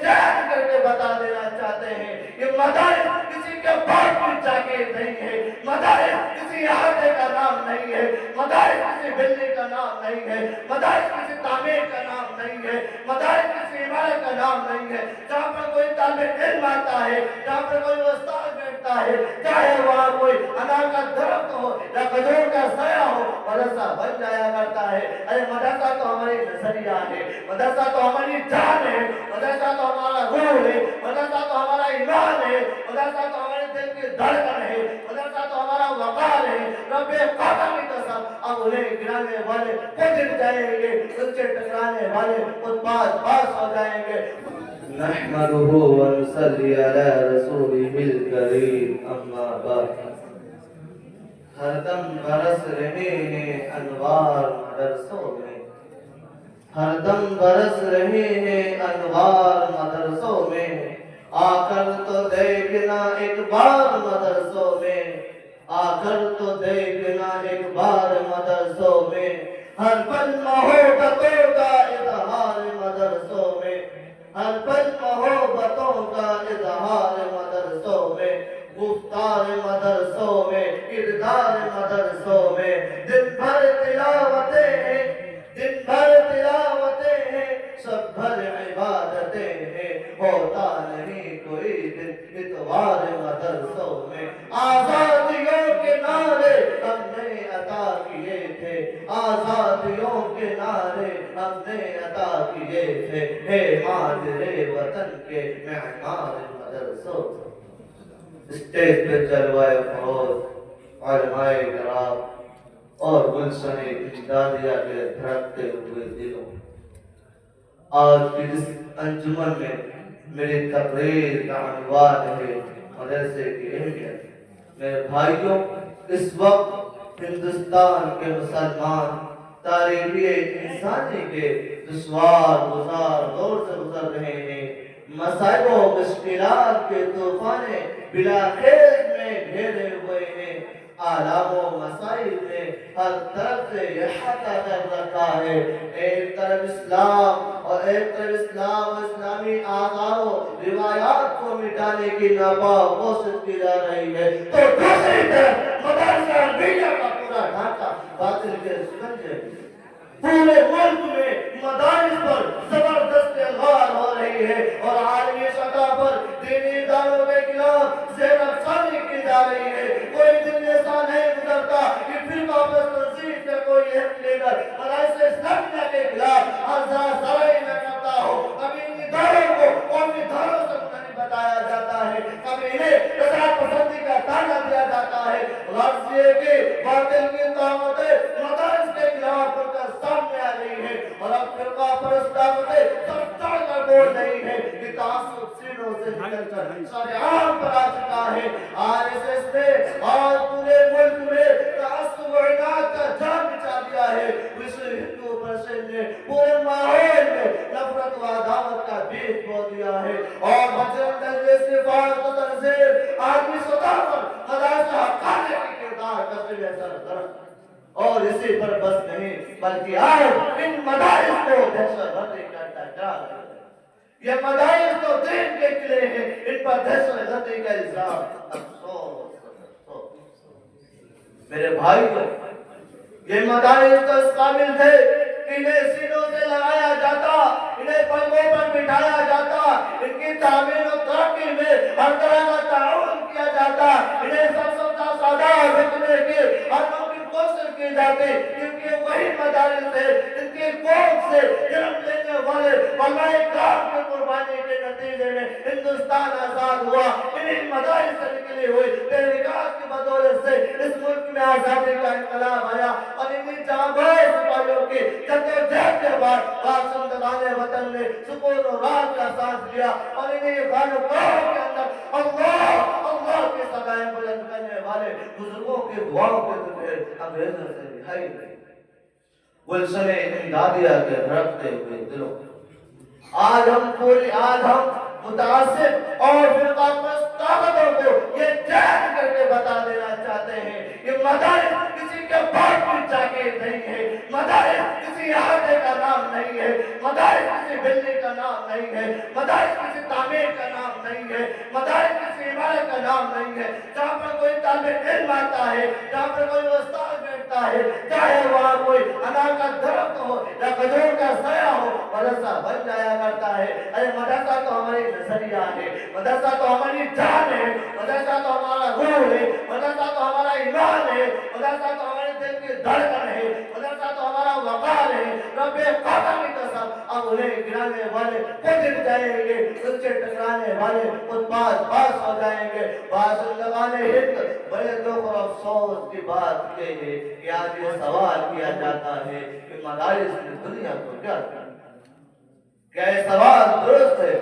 चैन करके बता देना चाहते हैं कि मदारिस किसी के बाप की जागीर नहीं है, मदारिस किसी आटे का नाम नहीं है, मदारिस किसी बिल्ली का नाम नहीं है, मदारिस किसी तामीर का नाम नहीं है, मदारिस किसी इमारत का नाम नहीं है। जहाँ पर कोई तालिब इल्म आता है, जहाँ पर कोई उस्ताद बैठता है, चाहे वहाँ कोई अनार का दरख्त हो या खजूर का साया हो, मदरसा बन जाया करता है। अरे मदरसा तो हमारी नजरिया है, मदरसा तो हमारी जान है, मदरसा तो हमारा रूह है, मदरसा तो हमारा ईमान है, मदरसा तो हमारे दिल की धड़कन है, मदरसा तो हमारा वकार है। रब्बे काबा की कसम, अब उन्हें गिराने वाले खुद गिर जाएंगे, उनसे टकराने वाले खुद पास हो जाएंगे। नहमदुहु व नसल्ली अला रसूलिहिल करीम, अम्मा बाद। हरदम बरस रहे हैं अनवार मदरसों में, हरदम बरस रहे हैं अनवार मदरसों में, आकर तो देखना एक बार मदरसों में, आकर तो देखना एक बार मदरसों में। हर पल मोहब्बतों का इजहार मदरसों में, हर पल मोहब्बतों का इजहार मदरसों में, गुफ्तार मदरसों में, किरदार मदरसों में। दिन भर तिलावतें हैं, दिन भर तिलावतें हैं, सब भर इबादतें हैं, होता नहीं कोई दिन इतवार मदरसों में। आजादियों के नारे हमने अता किए थे, आजादियों के नारे हमने अता किए थे, हे मादरे वतन के मेहमान मदरसों। स्टेज पे जलवाए फरोज उलमाए किराम और गुलशने इमदादिया के धड़कते हुए दिलों, आज की इस अंजुमन में मेरी तकरीर का अनवान है मदरसे की अहमियत। मेरे भाइयों, इस वक्त हिंदुस्तान के मुसलमान तारीखी इंसानी के दुश्वार गुजार दौर से गुजर रहे हैं। मसाइब और मुश्किलात के तूफाने बिलाखेर में घेरे हुए हैं। आलामो मसाइब ने हर तरफ से इहाता कर रखा है। एक तरफ इस्लाम और एक तरफ इस्लाम और इस्लामी आज़ारों रिवायात को मिटाने की नापाक कोशिश की जा रही है, तो दूसरी तरफ मदरसा अरबिया का पूरा ढांचा बातिल के शिकंजे पूरे मुल्क में मदारिस पर जबरदस्त इल्गाम हो रही है और आलमी सतह पर दीनी इदारों के खिलाफ ज़ेर-अफ़ज़ानी की जा रही है। कोई दिन ऐसा नहीं गुजरता कि फिरका तंजीम का कोई एक लीडर मदरसे इस्लामिया के खिलाफ आज़ादाई न करता हो। कभी इन इदारों को कौमी इदारों से नहीं बताया जाता है, कभी इन्हें रज़ा पसंदी का ताना दिया जाता है। गाज़िये के बातिल की ताकतें मदरस के खिलाफ सामने आ रही है और अब फिरका परस्त ताकतें सरकार का बोल नहीं है कि तासुब सीनों से निकलकर शरियात पर आ चुका है। आरएसएस ने आज पूरे मुल्क में तासुब और इनाद का जाल बिछा दिया है। विश्व हिंदू परिषद ने पूरे माहौल में नफरत व अदावत का बीज बो दिया है और बजरंग दल जैसे फारत तंजीम आदमी सतह पर मदरसा हकाने के किरदार करते हुए सरदर्द और इसी पर बस नहीं बल्कि आज इन मदारिस को दहशतगर्दी का दर्जा है। ये मदारिस तो दीन के किले हैं, इन पर दहशतगर्दी का इल्जाम। अफसोस मेरे भाइयों, ये मदारिस तो इस काबिल थे कि इन्हें सीनों से लगाया जाता, इन्हें पलकों पर बिठाया जाता, इनकी तामीर और तरक्की में हर तरह का ताउन किया जाता, इन्हें सबसे सादा बिकने की हर कोशिश की जाती, क्योंकि वही मदारिस है जिनकी कोख से जन्म लेने वाले वल्लाह इकराम की कुर्बानी के नतीजे में हिंदुस्तान आजाद हुआ। इन्हीं मदारिस से निकली हुई तहरीकात की बदौलत से इस मुल्क में आजादी का इनकलाब आया और इन्हीं जांबाज सिपाहियों की जद्दोजहद के बाद बाशिंदगाने वतन ने सुकून और राहत का सांस लिया और इन्हीं खानकाहों के अंदर अल्लाह अल्लाह की सदाएं बुलंद करने वाले बुजुर्गों की दुआओं के ज़रिए अंग्रेजों से रिहाई मिली। गुलशने इमदादिया के धड़कते हुए दिलों, आज हम मुतासिब और फिरका परस्त ताकतों को ये चैन करके बता देना चाहते हैं कि मदारिस किसी के बाप की जाकिर नहीं है, मदारिस किसी आटे का नाम नहीं है, मदारिस किसी बिल्डिंग का नाम नहीं है, मदारिस किसी तामीर का नाम नहीं है, मदारिस किसी इमारत का नाम नहीं है। जहाँ पर कोई तालिब इल्म आता है, जहाँ पर कोई उस्ताद बैठता है, चाहे वहाँ कोई अनार का दरख्त हो या खजूर का साया हो, मदरसा बन जाया करता है। अरे मदरसा तो हमारी नजरिया है, मदरसा तो हमारी जान है, मदरसा तो हमारा रूह है, मदरसा तो हमारा ईमान है, मदरसा तो हमारे दिल की धड़कन है, मदरसा तो हमारा वकार है। रब्बे काबा की कसम, अब उन्हें गिराने वाले खुद गिर जाएंगे, उनसे टकराने वाले खुद पास हो जाएंगे। बासुल लगाने हित बड़े दुख और अफसोस की बात ये है कि आज ये सवाल किया जाता है कि मदारिस ने दुनिया को क्या किया। क्या ये सवाल दुरुस्त है?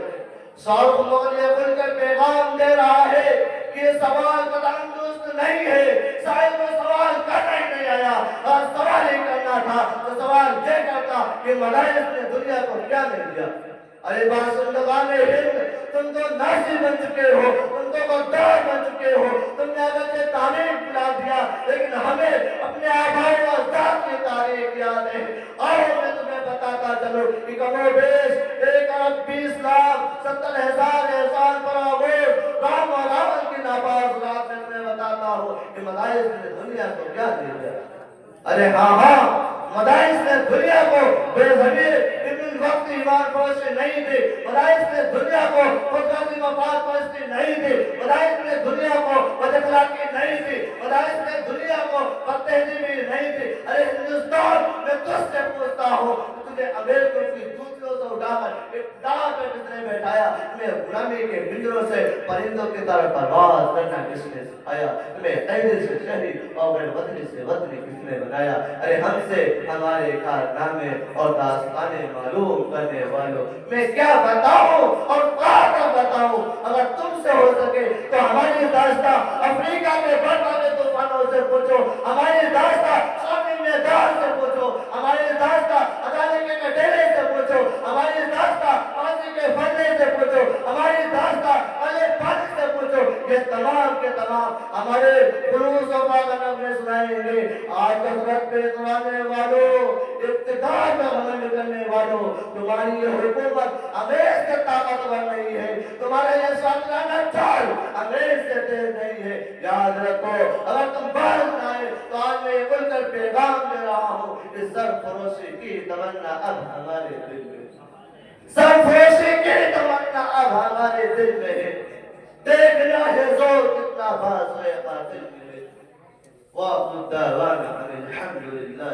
शाहरुख मौली खुलकर पैगाम दे रहा है कि ये सवाल कदम दुरुस्त नहीं है। शायद वो सवाल करना ही नहीं आया, और सवाल ही करना था तो सवाल ये करता कि मदारिस ने दुनिया को क्या नहीं दिया। अरे बासुल लगाने हित, तुम तो नासी बन चुके हो, तुम तो गद्दार बन चुके हो, तुमने अगरचे तारीख पिला दिया, लेकिन हमें अपने आबाओ और अजदाद की तारीख याद है। आओ मैं तुम्हें बताता चलो कि कमोबेश 1,20,70,000 एहसान फरामोश राम और रावण की नापाक रात में तुम्हें बताता हूँ कि मदारिस ने दुनिया को क्या दे दिया। अरे हाँ, मदारिस ने दुनिया को बेज़मीर इब्न वक्त ईमान परस्ती नहीं दी, मदारिस ने दुनिया को खुदगर्जी मफाद परस्ती नहीं दी, मदारिस ने दुनिया को बदअखलाकी नहीं दी, मदारिस ने दुनिया को बदतहजीबी नहीं दी। अरे हिंदुस्तान में तुझसे पूछता हूँ, तुझे अमेरिका की जूतियों से उठाकर एक डाल पे किसने बैठाया? तुम्हें गुलामी के पिंजरों से परिंदों की तरह परवाज करना किसने सिखाया? तुम्हें कैदी से शहरी और वतनी से वतनी किसने बनाया? अरे हमसे हमारे कारनामे और दास्ताने मालूम करने वालों मैं क्या बताऊं और क्या बताऊं। अगर तुमसे हो सके तो हमारी दास्तां अफ्रीका के बड़े तूफानों से पूछो, हमारी दास्तां शामी में दार से पूछो, हमारी दास्तां अदालत के कटेले से पूछो, हमारी दास्तां फांसी के फंदे से पूछो, हमारी दास्तां अले पानी से पूछो। ये तमाम के तमाम हमारे खुलूसों का नगमे सुनाएंगे। आज कसरत पे सुनाने वालों, इब्तिदार पे अमल करने वालों, तुम्हारी ये हुकूमत अंग्रेज से ताकतवर नहीं है, तुम्हारा ये शासनाना चाल अंग्रेज से तेज नहीं है। याद रखो, अगर तुम बाहर आए तो आज मैं ये खुलकर पैगाम दे रहा हूँ कि सरफरोशी की तमन्ना अब हमारे दिल में, सरफरोशी की तमन्ना अब हमारे दिल में है। देखना है जोर कितना बाज़ है कातिल में। वाक़िद दावाना अल्हम्दुलिल्लाह।